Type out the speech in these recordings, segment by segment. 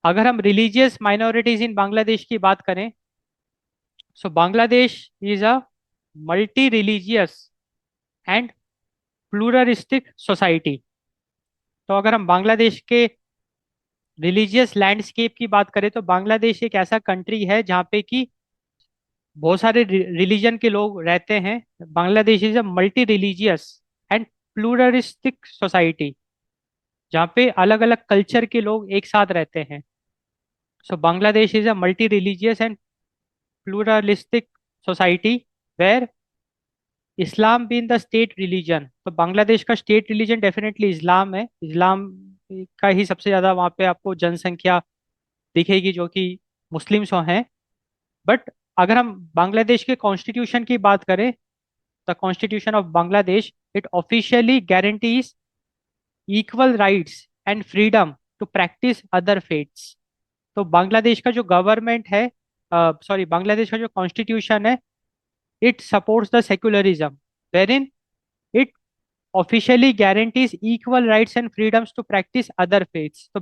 अगर हम religious minorities in Bangladesh की बात करें, so Bangladesh is a multi religious and pluralistic society. तो अगर हम बांग्लादेश के रिलीजियस लैंडस्केप की बात करें तो बांग्लादेश एक ऐसा कंट्री है जहाँ पे कि बहुत सारे रिलीजन के लोग रहते हैं। Bangladesh is a multi religious and pluralistic society, जहाँ पे अलग अलग कल्चर के लोग एक साथ रहते हैं। So Bangladesh is a multi religious and pluralistic society where Islam been the state religion. तो बांग्लादेश का स्टेट रिलीजन डेफिनेटली इस्लाम है। इस्लाम का ही सबसे ज़्यादा वहाँ पे आपको जनसंख्या दिखेगी जो कि मुस्लिम्स हैं। बट अगर हम बांग्लादेश के कॉन्स्टिट्यूशन की बात करें, the constitution of Bangladesh it officially guarantees equal rights and freedom to practise other faiths. तो बांग्लादेश का जो गवर्नमेंट है, सॉरी, बांग्लादेश का जो कॉन्स्टिट्यूशन है, it supports the secularism wherein it officially guarantees equal rights and freedoms to practise other faiths. तो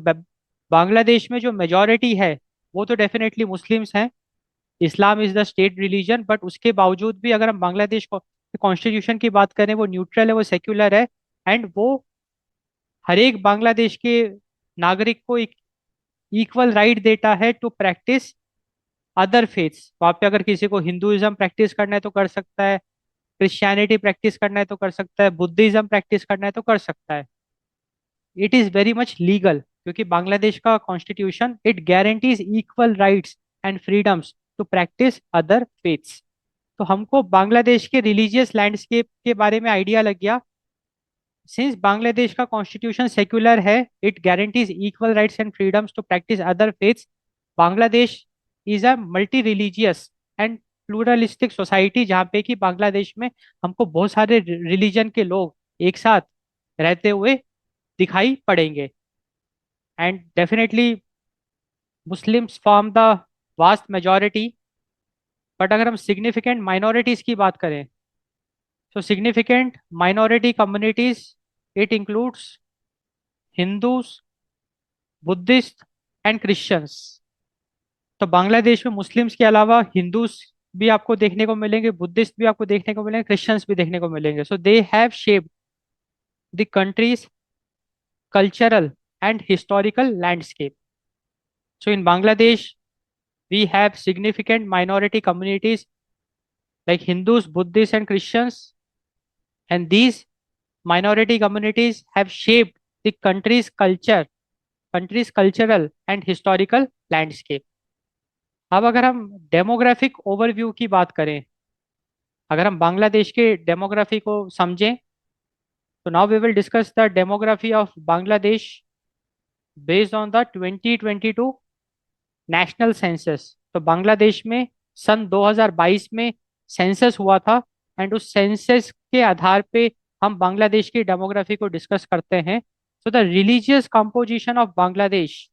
बांग्लादेश में जो मेजोरिटी है वो तो डेफिनेटली मुस्लिम्स हैं। Islam is the state religion, but उसके बावजूद भी अगर हम बांग्लादेश को कॉन्स्टिट्यूशन की बात करें, वो न्यूट्रल है, वो सेक्युलर है। एंड वो हर एक बांग्लादेश के नागरिक को एक इक्वल राइट देता है टू प्रैक्टिस अदर फेथ्स। वहाँ पे अगर किसी को हिंदुइज्म प्रैक्टिस करना है तो कर सकता है, क्रिश्चियनिटी प्रैक्टिस करना है तो कर सकता है, बुद्धिज्म प्रैक्टिस करना है तो कर सकता है। It is very much legal क्योंकि बांग्लादेश का constitution it guarantees equal rights and freedoms to practise other faiths. तो हमको बांग्लादेश के रिलीजियस लैंडस्केप के बारे में आइडिया लग गया। सिंस बांग्लादेश का कॉन्स्टिट्यूशन सेक्युलर है, it guarantees equal rights and freedoms to practise other faiths. Bangladesh is a multi religious and pluralistic society, जहाँ पे कि बांग्लादेश में हमको बहुत सारे रिलीजन के लोग एक साथ रहते हुए दिखाई पड़ेंगे। And definitely Muslims form the vast majority. But अगर हम सिग्निफिकेंट माइनॉरिटीज की बात करें, तो significant minority communities it includes Hindus, Buddhist and Christians. तो बांग्लादेश में मुस्लिम्स के अलावा हिंदूज भी आपको देखने को मिलेंगे, बुद्धिस्ट भी आपको देखने को मिलेंगे, क्रिश्चियंस भी देखने को मिलेंगे। So they have shaped the country's cultural and historical landscape. So in Bangladesh we have significant minority communities like Hindus, Buddhists, and Christians, and these minority communities have shaped the country's cultural and historical landscape. अब अगर हम demographic overview की बात करें, अगर हम बांग्लादेश के demography को समझें, तो now we will discuss the demography of Bangladesh based on the 2022 national census. तो बांग्लादेश में सन 2022 में सेंसस हुआ था। एंड उस सेंसस के आधार पे हम बांग्लादेश की डेमोग्राफी को डिस्कस करते हैं। So the religious composition of Bangladesh,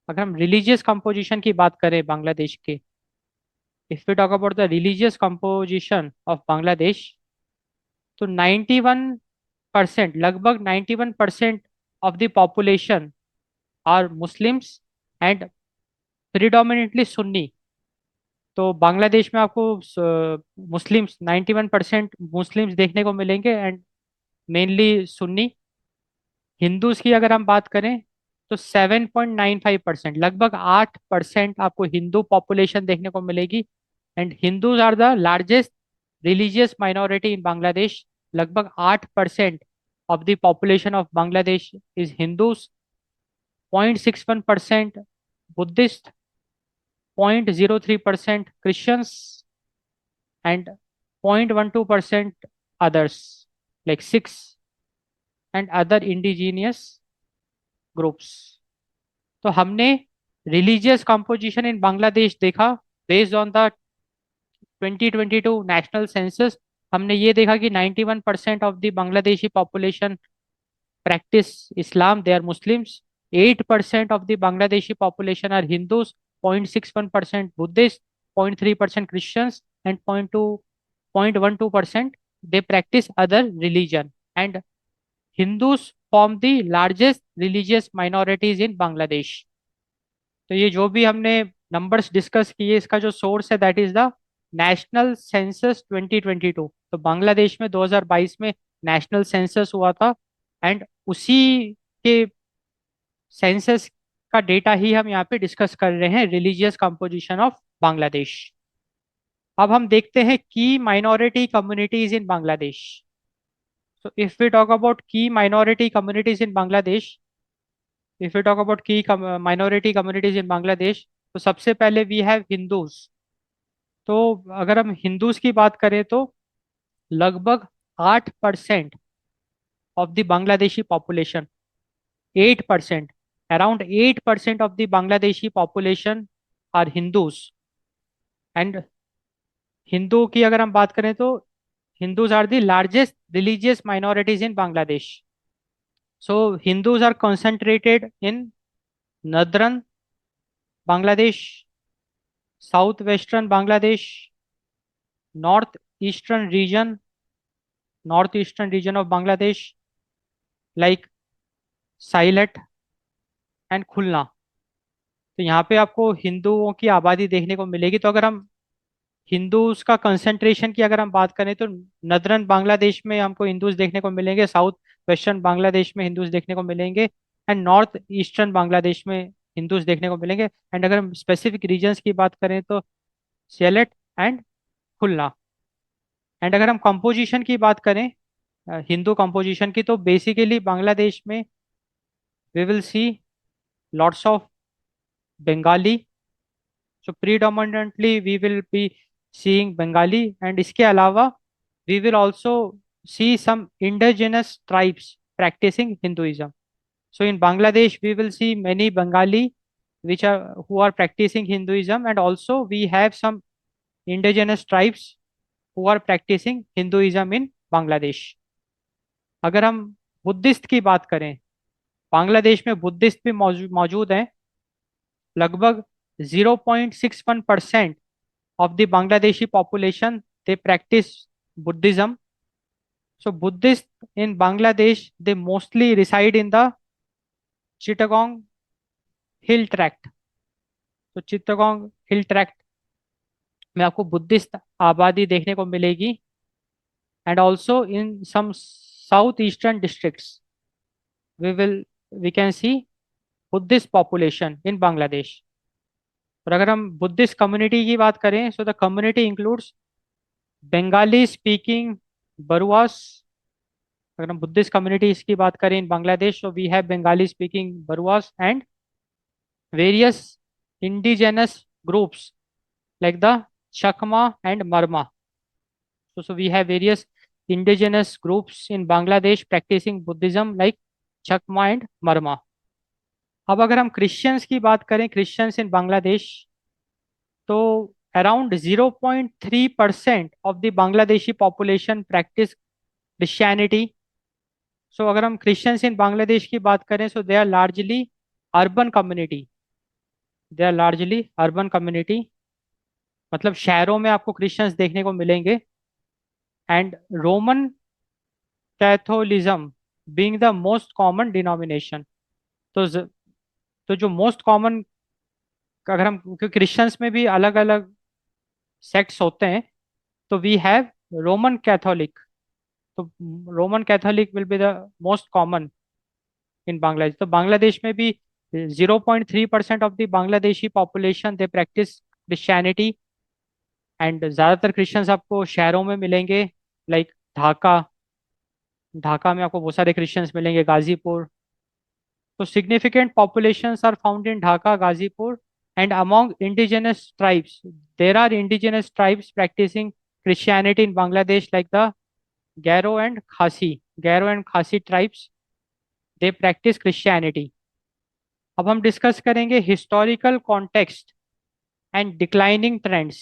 अगर हम रिलीजियस कंपोजिशन की बात करें बांग्लादेश के, if we talk about the religious composition of Bangladesh, तो 91%, लगभग 91% of the population are Muslims and predominantly Sunni. तो बांग्लादेश में आपको मुस्लिम्स 91% मुस्लिम्स देखने को मिलेंगे एंड मेनली सुन्नी। हिंदूज की अगर हम बात करें तो 7.95%, लगभग 8% आपको हिंदू पॉपुलेशन देखने को मिलेगी। And Hindus are the largest religious minority in Bangladesh. लगभग 8% of the population of Bangladesh is Hindus, 0.61% Buddhist, 0.03% Christians, and 0.12% others like 6 and other indigenous groups. तो हमने रिलीजियस कंपोजिशन इन बांग्लादेश देखा based on the 2022 national census. हमने ये देखा कि 91% of the Bangladeshi population practice Islam, they are Muslims. 8% of the Bangladeshi population are Hindus, 0.61% Buddhist, 0.3% Christians, and 0.12% they practice other religion. And Hindus form the largest religious minorities in Bangladesh. तो ये जो भी हमने numbers discuss किए, इसका जो source है that is the national census 2022। तो बांग्लादेश में 2022 में नेशनल सेंसस हुआ था, एंड उसी के सेंसस का डेटा ही हम यहाँ पे डिस्कस कर रहे हैं, रिलीजियस कंपोजिशन ऑफ बांग्लादेश। अब हम देखते हैं की minority communities in Bangladesh. So if we talk about key minority communities in Bangladesh, if we talk about key minority communities in Bangladesh, तो सबसे पहले वी हैव हिंदूज। तो अगर हम हिंदूज की बात करें तो लगभग 8% of the Bangladeshi population, 8%, around 8% of the Bangladeshi population are Hindus. And Hindu की अगर हम बात करें तो Hindus are the largest religious minorities in Bangladesh. So Hindus are concentrated in northern Bangladesh, southwestern Bangladesh, northeastern region, northeastern region of Bangladesh, like Sylhet and खुलना। तो यहाँ पे आपको हिंदुओं की आबादी देखने को मिलेगी। तो अगर हम हिंदूज का कंसंट्रेशन की अगर हम बात करें तो नदरन बांग्लादेश में हमको हिंदूज देखने को मिलेंगे, साउथ वेस्टर्न बांग्लादेश में हिंदूज देखने को मिलेंगे, एंड नॉर्थ ईस्टर्न बांग्लादेश में हिंदूज देखने को मिलेंगे। एंड अगर हम स्पेसिफिक रीजन्स की बात करें तो सिलेट एंड खुलना। एंड अगर हम कंपोजिशन की बात करें हिंदू कंपोजिशन की, तो बेसिकली बांग्लादेश में we will see lots of Bengali. So predominantly we will be seeing Bengali, and इसके अलावा we will also see some indigenous tribes practicing Hinduism. So in Bangladesh, we will see many Bengali who are practicing Hinduism, and also we have some indigenous tribes who are practicing Hinduism in Bangladesh. अगर हम Buddhist की बात करें, बांग्लादेश में Buddhist भी मौजूद हैं। लगभग 0.61% of the Bangladeshi population they practice Buddhism. So Buddhists in Bangladesh, they mostly reside in the Chittagong Hill Tract. तो चित्तगोंग हिल ट्रैक्ट में आपको बुद्धिस्ट आबादी देखने को मिलेगी, and also in some south eastern districts we will we can see Buddhist population in Bangladesh. और अगर हम बुद्धिस्ट कम्युनिटी की बात करें, so the community includes Bengali speaking Baruas. अगर हम बुद्धिस्ट कम्युनिटीज की बात करें इन Bangladesh, so we have Bengali speaking Baruas and various indigenous groups like the Chakma and Marma. So we have various indigenous groups in Bangladesh practicing Buddhism like Chakma and Marma. अब अगर हम Christians की बात करें, Christians in Bangladesh, तो around 0.3% of the Bangladeshi population practise Christianity. So अगर हम Christians in Bangladesh की बात करें, so they are largely urban community, they are largely urban community, मतलब शहरों में आपको क्रिश्चियंस देखने को मिलेंगे। And Roman Catholicism being the most common denomination. तो तो जो मोस्ट कॉमन, अगर हम, क्योंकि क्रिश्चियंस में भी अलग अलग सेक्ट्स होते हैं, तो वी हैव रोमन कैथोलिक। तो Roman Catholic will be the most common in Bangladesh. तो बांग्लादेश में भी 0.3% of the Bangladeshi population they practise Christianity. And ज़्यादातर क्रिश्चियंस आपको शहरों में मिलेंगे, लाइक ढाका। ढाका में आपको बहुत सारे क्रिश्चियंस मिलेंगे, गाजीपुर। तो significant populations are found in Dhaka, Gazipur, and among indigenous tribes there are indigenous tribes practising Christianity in Bangladesh like the Garo and Khasi. Garo and Khasi tribes they practise Christianity. अब हम डिस्कस करेंगे historical context and declining trends.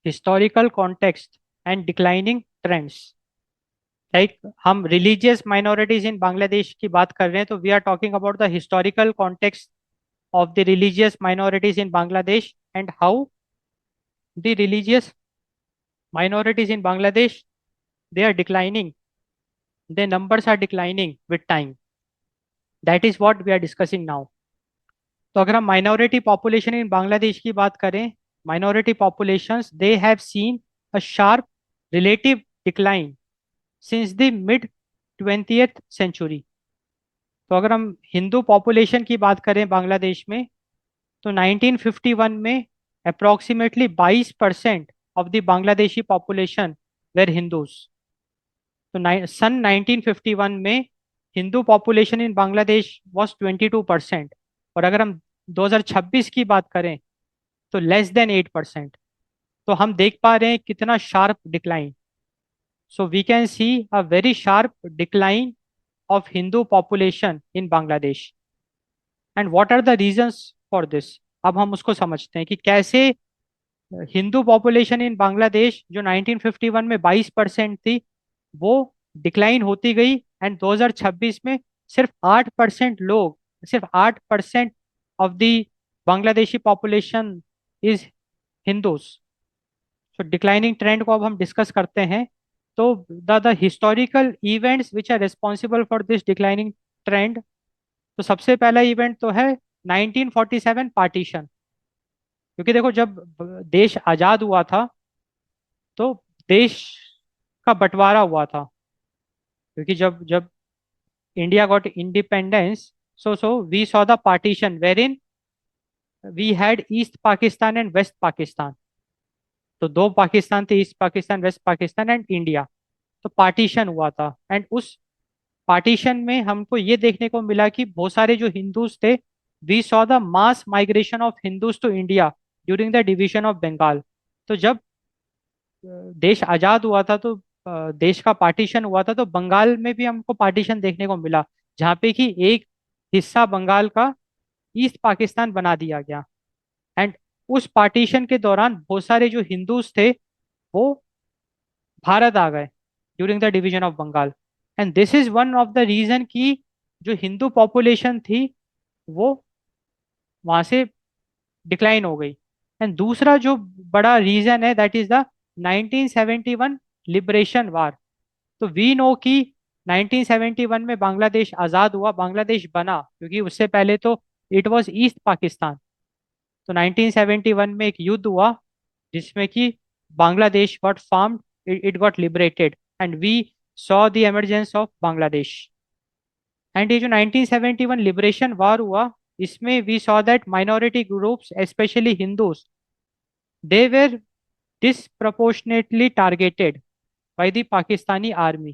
Historical context and declining trends, like हम religious minorities in Bangladesh की बात कर रहे हैं, तो we are talking about the historical context of the religious minorities in Bangladesh and how the religious minorities in Bangladesh, they are declining, their numbers are declining with time. That is what we are discussing now. तो अगर हम minority population in Bangladesh की बात करें, minority populations they have seen a sharp relative decline since the mid 20th century. तो अगर हम Hindu population की बात करें बांग्लादेश में, तो 1951 में approximately 22% of the Bangladeshi population were Hindus. तो सन 1951 में Hindu population in Bangladesh was 22%, और अगर हम 2026 की बात करें तो लेस देन 8%। तो हम देख पा रहे हैं कितना sharp decline. So we can see a very sharp decline of Hindu population in Bangladesh. And what are the reasons for this? अब हम उसको समझते हैं कि कैसे हिंदू पॉपुलेशन इन बांग्लादेश जो 1951 में 22% थी, वो डिक्लाइन होती गई, एंड 2026 में सिर्फ 8% लोग, सिर्फ 8% of the Bangladeshi population is Hindus. तो डिक्लाइनिंग ट्रेंड को अब हम डिस्कस करते हैं। तो the historical events which are responsible for this declining trend. तो सबसे पहला इवेंट तो है 1947 पार्टीशन। क्योंकि देखो, जब देश आजाद हुआ था तो देश का बंटवारा हुआ था। क्योंकि जब जब India got independence, so we saw the partition wherein we had East Pakistan and West Pakistan. तो दो पाकिस्तान थे, East Pakistan, West Pakistan and India. तो पार्टीशन हुआ था, एंड उस पार्टीशन में हमको ये देखने को मिला कि बहुत सारे जो हिंदूज थे, we saw the mass migration of Hindus to India during the division of Bengal. तो जब देश आजाद हुआ था, तो देश का पार्टीशन हुआ था, तो बंगाल में भी हमको पार्टीशन देखने को मिला, जहाँ पे कि एक हिस्सा बंगाल का ईस्ट पाकिस्तान बना दिया गया। एंड उस पार्टीशन के दौरान बहुत सारे जो हिंदूज थे, वो भारत आ गए during the division of Bengal. And this is one of the reason कि जो हिंदू पॉपुलेशन थी, वो वहां से डिक्लाइन हो गई। एंड दूसरा जो बड़ा रीजन है, दैट इज द 1971 लिबरेशन वार। तो वी नो कि 1971 में बांग्लादेश आजाद हुआ, बांग्लादेश बना, क्योंकि उससे पहले तो इट वाज ईस्ट पाकिस्तान। तो 1971 में एक युद्ध हुआ जिसमें कि Bangladesh got formed, it got liberated, and we saw the emergence of Bangladesh. And ये जो 1971 लिबरेशन वार हुआ, इसमें we saw that minority groups especially Hindus, they were disproportionately targeted by the Pakistani army.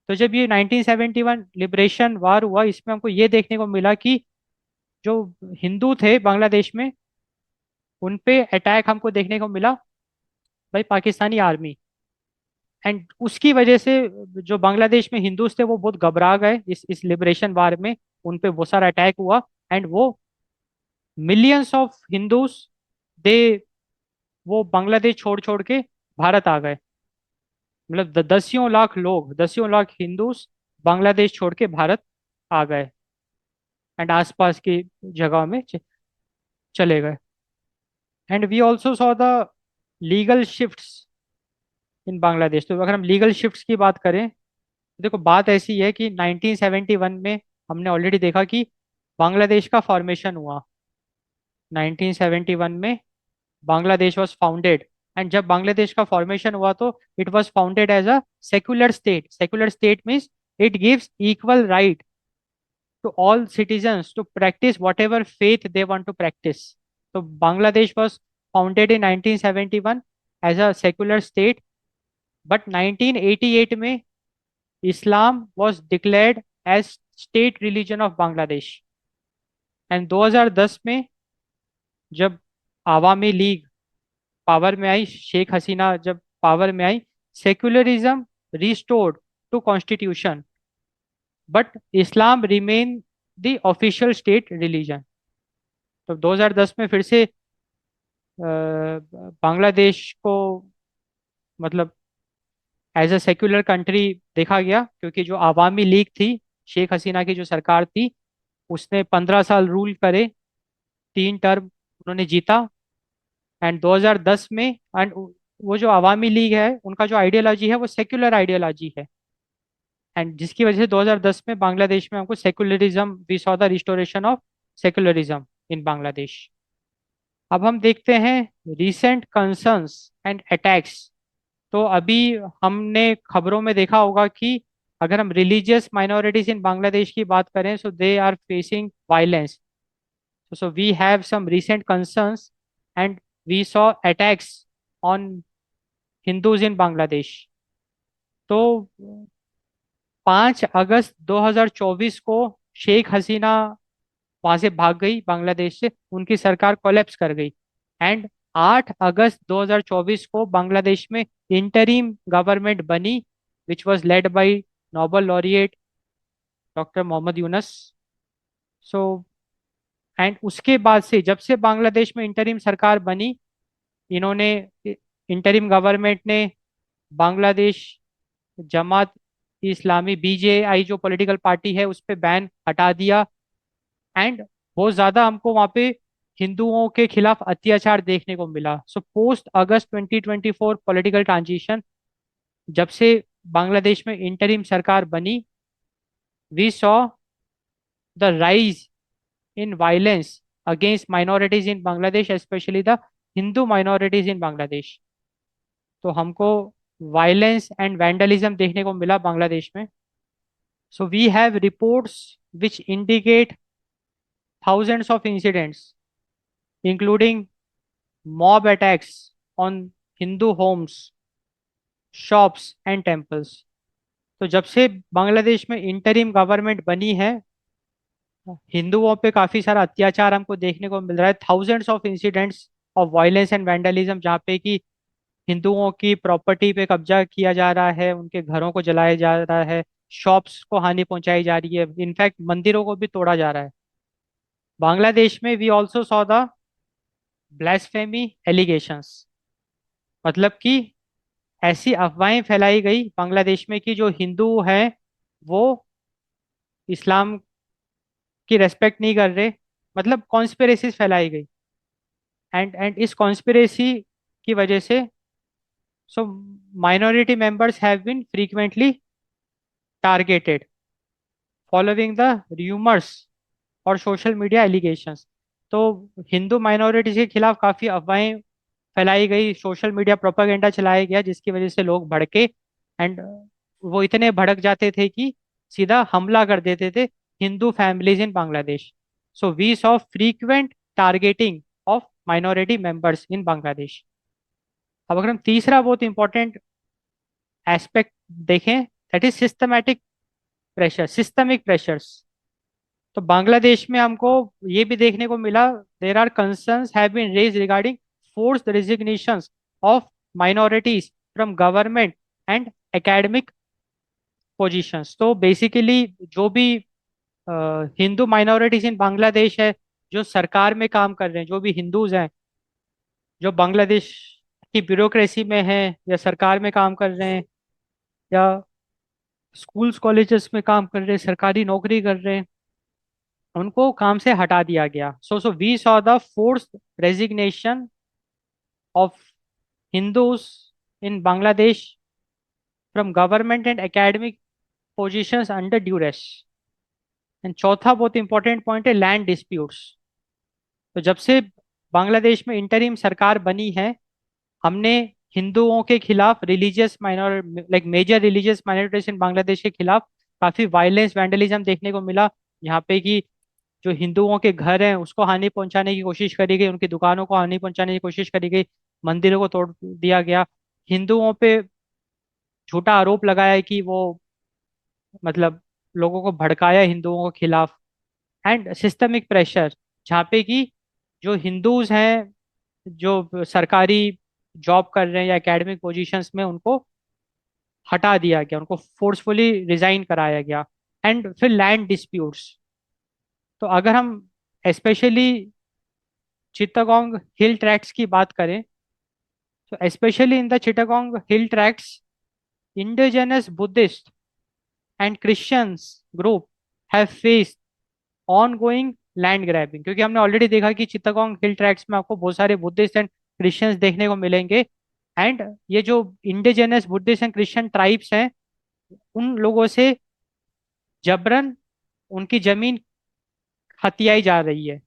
तो जब ये 1971 लिबरेशन वार हुआ, इसमें हमको ये देखने को मिला कि जो हिंदू थे बांग्लादेश में, उन पे अटैक हमको देखने को मिला भाई पाकिस्तानी आर्मी। एंड उसकी वजह से जो बांग्लादेश में हिंदूज थे, वो बहुत घबरा गए इस लिबरेशन वार में। उन पे बहुत सारा अटैक हुआ, एंड वो मिलियंस ऑफ हिंदूज, दे वो बांग्लादेश छोड़ छोड़ के भारत आ गए। मतलब दसियों लाख लोग, दसियों लाख हिंदूज बांग्लादेश छोड़ के भारत आ गए, एंड आसपास की जगह में चले गए। And we also saw the legal shifts in Bangladesh. तो अगर हम लीगल शिफ्ट्स की बात करें, तो देखो बात ऐसी है कि 1971 में हमने ऑलरेडी देखा कि बांग्लादेश का फॉर्मेशन हुआ। 1971 में बांग्लादेश वॉज फाउंडेड, एंड जब बांग्लादेश का फॉर्मेशन हुआ तो it was founded as a secular state. Secular state means it gives equal right to all citizens to practice whatever faith they want to practice. So Bangladesh was founded in 1971 as a secular state, but 1988 में Islam was declared as state religion of Bangladesh. And 2010 में जब Awami league power में आई, शेख हसीना जब power में आई, secularism restored to constitution, but Islam remain the official state religion. तो 2010 में फिर से बांग्लादेश को मतलब एज अ सेक्युलर कंट्री देखा गया, क्योंकि जो आवामी लीग थी, शेख हसीना की जो सरकार थी, उसने 15 साल रूल करे, 3 टर्म उन्होंने जीता। एंड 2010 में, एंड वो जो आवामी लीग है, उनका जो आइडियोलॉजी है वो सेक्युलर आइडियोलॉजी है, एंड जिसकी वजह से 2010 में बांग्लादेश में हमको secularism, we saw the restoration of secularism. In Bangladesh. अब हम देखते हैं रीसेंट कंसर्न्स एंड अटैक्स। तो अभी हमने खबरों में देखा होगा कि अगर हम रिलीजियस माइनॉरिटीज इन बांग्लादेश की बात करें, so they are facing violence. So we have some recent concerns and we saw attacks on Hindus in Bangladesh. तो 5 अगस्त 2024 को शेख हसीना वहां से भाग गई बांग्लादेश से, उनकी सरकार कोलैप्स कर गई। एंड 8 अगस्त 2024 को बांग्लादेश में इंटरिम गवर्नमेंट बनी, which was led by Nobel laureate doctor Mohammad Yunus. So and उसके बाद से, जब से बांग्लादेश में इंटरिम सरकार बनी, इन्होंने, इंटरिम गवर्नमेंट ने बांग्लादेश जमात इस्लामी बीजेआई जो पॉलिटिकल पार्टी है उस पे बैन हटा दिया। एंड बहुत ज़्यादा हमको वहाँ पे हिंदुओं के खिलाफ अत्याचार देखने को मिला। So post August 2024 political transition, जब से बांग्लादेश में इंटरिम सरकार बनी, we saw the rise in violence against minorities in Bangladesh, especially the Hindu minorities in Bangladesh. तो हमको वायलेंस एंड वैंडलिज्म देखने को मिला बांग्लादेश में। So we have reports which indicate thousands of incidents, including mob attacks on Hindu homes, shops and temples. तो जब से बांग्लादेश में इंटरिम गवर्नमेंट बनी है, हिंदुओं पे काफी सारा अत्याचार हमको देखने को मिल रहा है। Thousands of incidents of violence and vandalism, जहाँ पे कि हिंदुओं की प्रॉपर्टी पे कब्जा किया जा रहा है, उनके घरों को जलाया जा रहा है, शॉप्स को हानि पहुंचाई जा रही है, इनफैक्ट मंदिरों को भी तोड़ा जा रहा है। बांग्लादेश में we also saw the blasphemy allegations, मतलब कि ऐसी अफवाहें फैलाई गई बांग्लादेश में कि जो हिंदू हैं वो इस्लाम की रेस्पेक्ट नहीं कर रहे, मतलब कॉन्स्पिरेसीज फैलाई गई। एंड इस कॉन्स्पिरेसी की वजह से, so minority members have been frequently targeted following the rumours और सोशल मीडिया एलिगेशंस। तो हिंदू माइनॉरिटीज के खिलाफ काफ़ी अफवाहें फैलाई गई, सोशल मीडिया प्रोपागेंडा चलाया गया, जिसकी वजह से लोग भड़के। एंड वो इतने भड़क जाते थे कि सीधा हमला कर देते थे Hindu families in Bangladesh. So we saw frequent targeting of minority members in Bangladesh. अब अगर हम तीसरा बहुत इंपॉर्टेंट एस्पेक्ट देखें, that is systematic pressure, systemic pressures. तो बांग्लादेश में हमको ये भी देखने को मिला, there are concerns have been raise regarding forced resignations of minorities from government and academic positions. तो बेसिकली जो भी हिंदू माइनॉरिटीज इन बांग्लादेश है, जो सरकार में काम कर रहे हैं, जो भी हिंदूज हैं, जो बांग्लादेश की ब्यूरोक्रेसी में हैं या सरकार में काम कर रहे हैं या स्कूल्स कॉलेजेस में काम कर रहे हैं, सरकारी नौकरी कर रहे हैं, उनको काम से हटा दिया गया। So we saw the force resignation of Hindus in Bangladesh from government and academic positions under duress. And चौथा बहुत इंपॉर्टेंट पॉइंट है लैंड डिस्प्यूट्स। तो जब से बांग्लादेश में इंटरिम सरकार बनी है, हमने हिंदुओं के खिलाफ, religious minor like major religious minorities in Bangladesh के खिलाफ काफी वायलेंस वैंडलिज्म देखने को मिला। यहाँ पे कि जो हिंदुओं के घर हैं उसको हानि पहुंचाने की कोशिश करी गई, उनकी दुकानों को हानि पहुंचाने की कोशिश करी गई, मंदिरों को तोड़ दिया गया, हिंदुओं पे झूठा आरोप लगाया है कि वो, मतलब लोगों को भड़काया हिंदुओं के खिलाफ। एंड सिस्टमिक प्रेशर, जहाँ पे कि जो हिंदूज हैं, जो सरकारी जॉब कर रहे हैं या एकेडमिक पोजीशंस में, उनको हटा दिया गया, उनको फोर्सफुली रिजाइन कराया गया। एंड फिर लैंड डिस्प्यूट्स। तो अगर हम स्पेशली चित्तगोंग हिल ट्रैक्ट्स की बात करें, तो specially in the Chittagong hill tracts, indigenous Buddhist and Christians group have faced ongoing land grabbing. क्योंकि हमने ऑलरेडी देखा कि चित्तगोंग हिल ट्रैक्ट्स में आपको बहुत सारे बुद्धिस्ट एंड क्रिश्चियंस देखने को मिलेंगे। एंड ये जो indigenous Buddhist and Christian tribes हैं, उन लोगों से जबरन उनकी जमीन हथियाई जा रही है।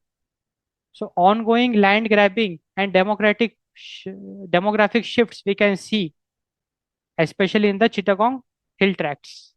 So ongoing land grabbing and demographic shifts we can see, especially in the Chittagong hill tracts.